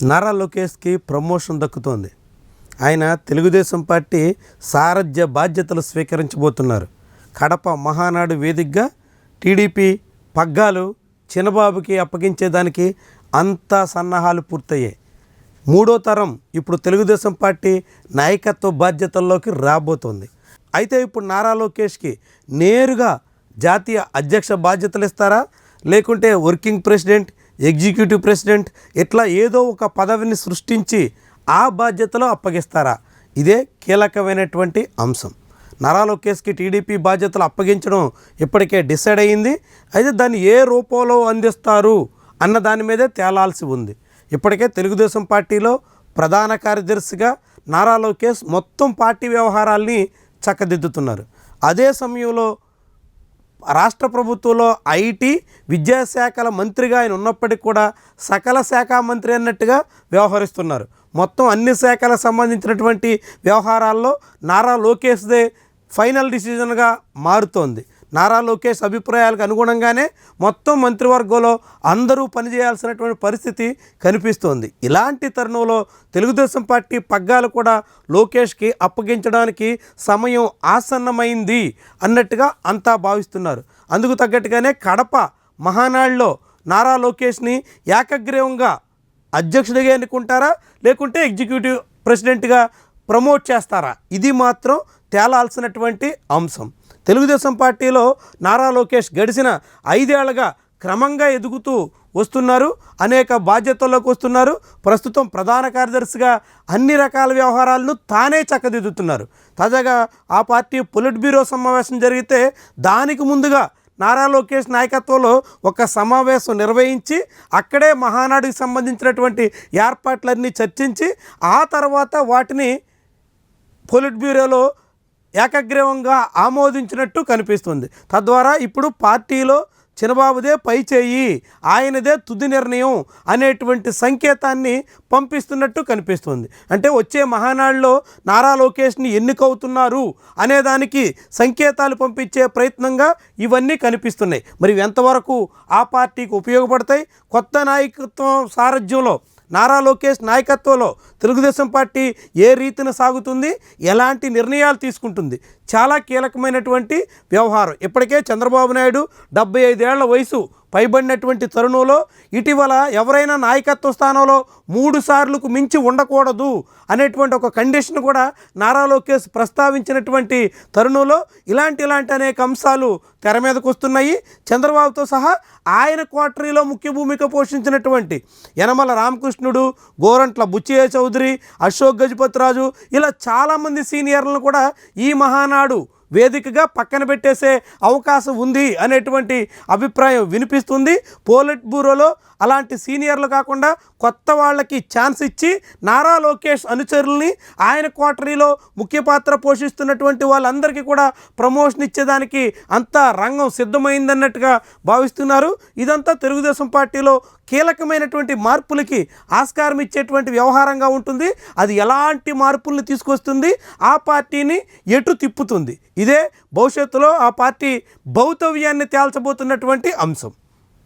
నారా లోకేష్కి ప్రమోషన్ దక్కుతోంది. ఆయన తెలుగుదేశం పార్టీ సారథ్య బాధ్యతలు స్వీకరించబోతున్నారు. కడప మహానాడు వేదికగా టీడీపీ పగ్గాలు చిన్నబాబుకి అప్పగించేదానికి అంతా సన్నాహాలు పూర్తయ్యాయి. మూడో తరం ఇప్పుడు తెలుగుదేశం పార్టీ నాయకత్వ బాధ్యతల్లోకి రాబోతోంది. అయితే ఇప్పుడు నారా లోకేష్కి నేరుగా జాతీయ అధ్యక్ష బాధ్యతలు ఇస్తారా, లేకుంటే వర్కింగ్ ప్రెసిడెంట్, ఎగ్జిక్యూటివ్ ప్రెసిడెంట్ ఇట్లా ఏదో ఒక పదవిని సృష్టించి ఆ బాధ్యతలో అప్పగిస్తారా? ఇదే కీలకమైనటువంటి అంశం. నారా లోకేష్కి టీడీపీ బాధ్యతలు అప్పగించడం ఇప్పటికే డిసైడ్ అయ్యింది. అయితే దాన్ని ఏ రూపంలో అందిస్తారు అన్న దాని మీదే తేలాల్సి ఉంది. ఇప్పటికే తెలుగుదేశం పార్టీలో ప్రధాన కార్యదర్శిగా నారా లోకేష్ మొత్తం పార్టీ వ్యవహారాల్ని చక్కదిద్దుతున్నారు. అదే సమయంలో రాష్ట్ర ప్రభుత్వంలో ఐటీ విద్యాశాఖల మంత్రిగా ఆయన ఉన్నప్పటికీ కూడా సకల శాఖ మంత్రి అన్నట్టుగా వ్యవహరిస్తున్నారు. మొత్తం అన్ని శాఖలకు సంబంధించినటువంటి వ్యవహారాల్లో నారా లోకేష్దే ఫైనల్ డిసిజన్గా మారుతోంది. నారా లోకేష్ అభిప్రాయాలకు అనుగుణంగానే మొత్తం మంత్రివర్గంలో అందరూ పనిచేయాల్సినటువంటి పరిస్థితి కనిపిస్తోంది. ఇలాంటి తరుణంలో తెలుగుదేశం పార్టీ పగ్గాలు కూడా లోకేష్కి అప్పగించడానికి సమయం ఆసన్నమైంది అన్నట్టుగా అంతా భావిస్తున్నారు. అందుకు తగ్గట్టుగానే కడప మహానాడులో నారా లోకేష్ని ఏకగ్రీవంగా అధ్యక్షుడిగా ఎన్నుకుంటారా, లేకుంటే ఎగ్జిక్యూటివ్ ప్రెసిడెంట్గా ప్రమోట్ చేస్తారా? ఇది మాత్రం తేలాల్సినటువంటి అంశం. తెలుగుదేశం పార్టీలో నారా లోకేష్ గడిచిన 5 ఏళ్లుగా క్రమంగా ఎదుగుతూ వస్తున్నారు. అనేక బాధ్యతల్లోకి వస్తున్నారు. ప్రస్తుతం ప్రధాన కార్యదర్శిగా అన్ని రకాల వ్యవహారాలను తానే చక్కదిద్దుతున్నారు. తాజాగా ఆ పార్టీ పొలిట్ బ్యూరో సమావేశం జరిగితే దానికి ముందుగా నారా లోకేష్ నాయకత్వంలో ఒక సమావేశం నిర్వహించి అక్కడే మహానాడుకి సంబంధించినటువంటి ఏర్పాట్లన్నీ చర్చించి ఆ తర్వాత వాటిని పొలిట్ బ్యూరోలో ఏకగ్రీవంగా ఆమోదించినట్టు కనిపిస్తుంది. తద్వారా ఇప్పుడు పార్టీలో చిన్నబాబుదే పై చేయి, ఆయనదే తుది నిర్ణయం అనేటువంటి సంకేతాన్ని పంపిస్తున్నట్టు కనిపిస్తుంది. అంటే వచ్చే మహానాడులో నారా లోకేష్ని ఎన్నికవుతున్నారు అనేదానికి సంకేతాలు పంపించే ప్రయత్నంగా ఇవన్నీ కనిపిస్తున్నాయి. మరి ఎంతవరకు ఆ పార్టీకి ఉపయోగపడతాయి? కొత్త నాయకత్వం సారథ్యంలో నారా లోకేష్ నాయకత్వంలో తెలుగుదేశం పార్టీ ఏ రీతిన సాగుతుంది, ఎలాంటి నిర్ణయాలు తీసుకుంటుంది? చాలా కీలకమైనటువంటి వ్యవహారం. ఇప్పటికే చంద్రబాబు నాయుడు 75 ఏళ్ల వయసు పైబడినటువంటి తరుణంలో ఇటీవల ఎవరైనా నాయకత్వ స్థానంలో 3 సార్లకు మించి ఉండకూడదు అనేటువంటి ఒక కండిషన్ కూడా నారా లోకేష్ ప్రస్తావించినటువంటి తరుణంలో ఇలాంటి అనేక అంశాలు తెర మీదకు వస్తున్నాయి. చంద్రబాబుతో సహా ఆయన క్వార్టరీలో ముఖ్య భూమిక పోషించినటువంటి యనమల రామకృష్ణుడు, గోరంట్ల బుచ్చియ్య చౌదరి, అశోక్ గజపతిరాజు ఇలా చాలామంది సీనియర్లను కూడా ఈ మహానాడు వేదికగా పక్కన పెట్టేసే అవకాశం ఉంది అనేటువంటి అభిప్రాయం వినిపిస్తుంది. పోలిట్ బ్యూరోలో అలాంటి సీనియర్లు కాకుండా కొత్త వాళ్ళకి ఛాన్స్ ఇచ్చి నారా లోకేష్ అనుచరుల్ని ఆయన క్వార్టరీలో ముఖ్య పాత్ర పోషిస్తున్నటువంటి వాళ్ళందరికీ కూడా ప్రమోషన్ ఇచ్చేదానికి అంతా రంగం సిద్ధమైందన్నట్టుగా భావిస్తున్నారు. ఇదంతా తెలుగుదేశం పార్టీలో కీలకమైనటువంటి మార్పులకి ఆస్కారం ఇచ్చేటువంటి వ్యవహారంగా ఉంటుంది. అది ఎలాంటి మార్పుల్ని తీసుకొస్తుంది, ఆ పార్టీని ఎటు తిప్పుతుంది? ఇదే భవిష్యత్తులో ఆ పార్టీ భౌతవ్యాన్ని తేల్చబోతున్నటువంటి అంశం.